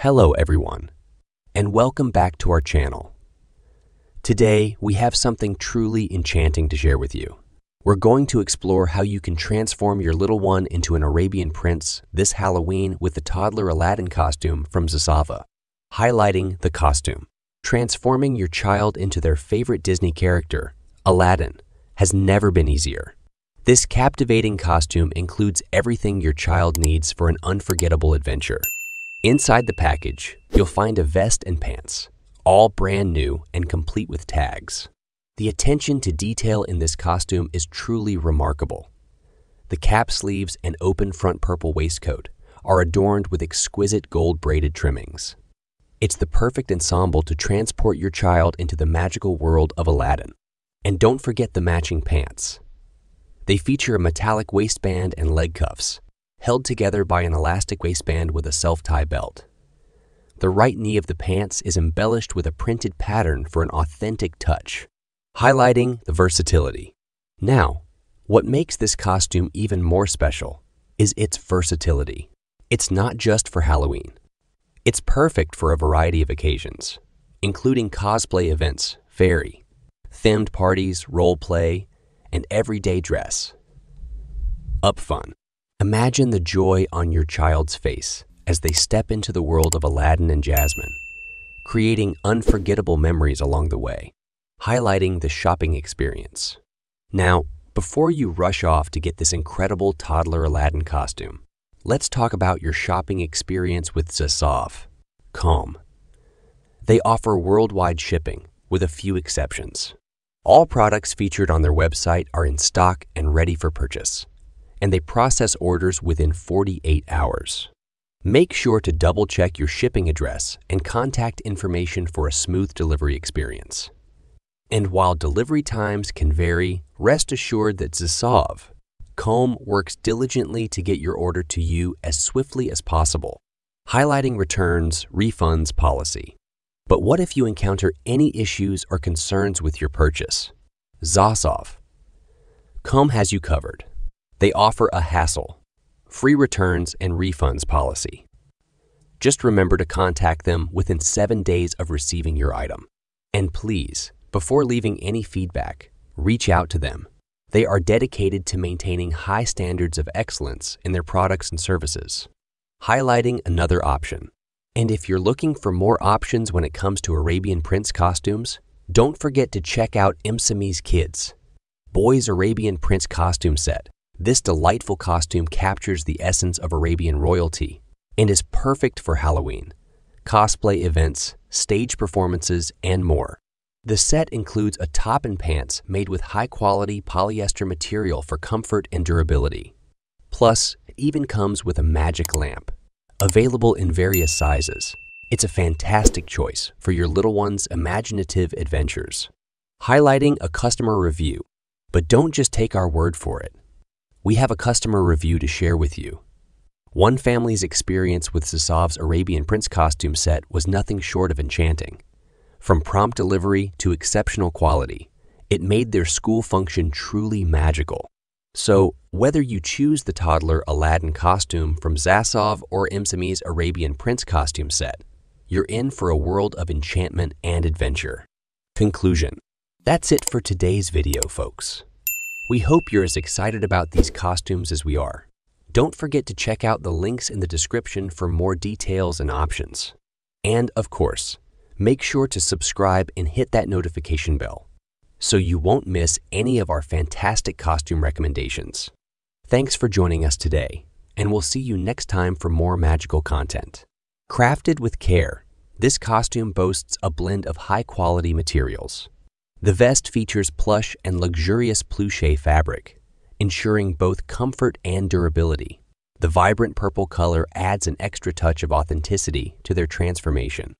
Hello everyone, and welcome back to our channel. Today, we have something truly enchanting to share with you. We're going to explore how you can transform your little one into an Arabian prince this Halloween with the Toddler Aladdin costume from Zasava. Highlighting the costume. Transforming your child into their favorite Disney character, Aladdin, has never been easier. This captivating costume includes everything your child needs for an unforgettable adventure. Inside the package, you'll find a vest and pants, all brand new and complete with tags. The attention to detail in this costume is truly remarkable. The cap sleeves and open front purple waistcoat are adorned with exquisite gold-braided trimmings. It's the perfect ensemble to transport your child into the magical world of Aladdin. And don't forget the matching pants. They feature a metallic waistband and leg cuffs, held together by an elastic waistband with a self-tie belt. The right knee of the pants is embellished with a printed pattern for an authentic touch, highlighting the versatility. Now, what makes this costume even more special is its versatility. It's not just for Halloween. It's perfect for a variety of occasions, including cosplay events, fairy, themed parties, role play, and everyday dress. Up fun. Imagine the joy on your child's face as they step into the world of Aladdin and Jasmine, creating unforgettable memories along the way, highlighting the shopping experience. Now, before you rush off to get this incredible Toddler Aladdin costume, let's talk about your shopping experience with Zasava. They offer worldwide shipping, with a few exceptions. All products featured on their website are in stock and ready for purchase, and they process orders within 48 hours. Make sure to double-check your shipping address and contact information for a smooth delivery experience. And while delivery times can vary, rest assured that Zasava works diligently to get your order to you as swiftly as possible, highlighting returns, refunds policy. But what if you encounter any issues or concerns with your purchase? Zasava has you covered. They offer a hassle-free returns and refunds policy. Just remember to contact them within 7 days of receiving your item. And please, before leaving any feedback, reach out to them. They are dedicated to maintaining high standards of excellence in their products and services, highlighting another option. And if you're looking for more options when it comes to Arabian Prince costumes, don't forget to check out Imsami's Kids Boys Arabian Prince costume set. This delightful costume captures the essence of Arabian royalty and is perfect for Halloween, cosplay events, stage performances, and more. The set includes a top and pants made with high-quality polyester material for comfort and durability. Plus, it even comes with a magic lamp, available in various sizes. It's a fantastic choice for your little one's imaginative adventures. Highlighting a customer review, but don't just take our word for it. We have a customer review to share with you. One family's experience with Zasava's Arabian Prince costume set was nothing short of enchanting. From prompt delivery to exceptional quality, it made their school function truly magical. So, whether you choose the Toddler Aladdin costume from Zasava or Imsami's Arabian Prince costume set, you're in for a world of enchantment and adventure. Conclusion. That's it for today's video, folks. We hope you're as excited about these costumes as we are. Don't forget to check out the links in the description for more details and options. And of course, make sure to subscribe and hit that notification bell so you won't miss any of our fantastic costume recommendations. Thanks for joining us today, and we'll see you next time for more magical content. Crafted with care, this costume boasts a blend of high-quality materials. The vest features plush and luxurious pluche fabric, ensuring both comfort and durability. The vibrant purple color adds an extra touch of authenticity to their transformation.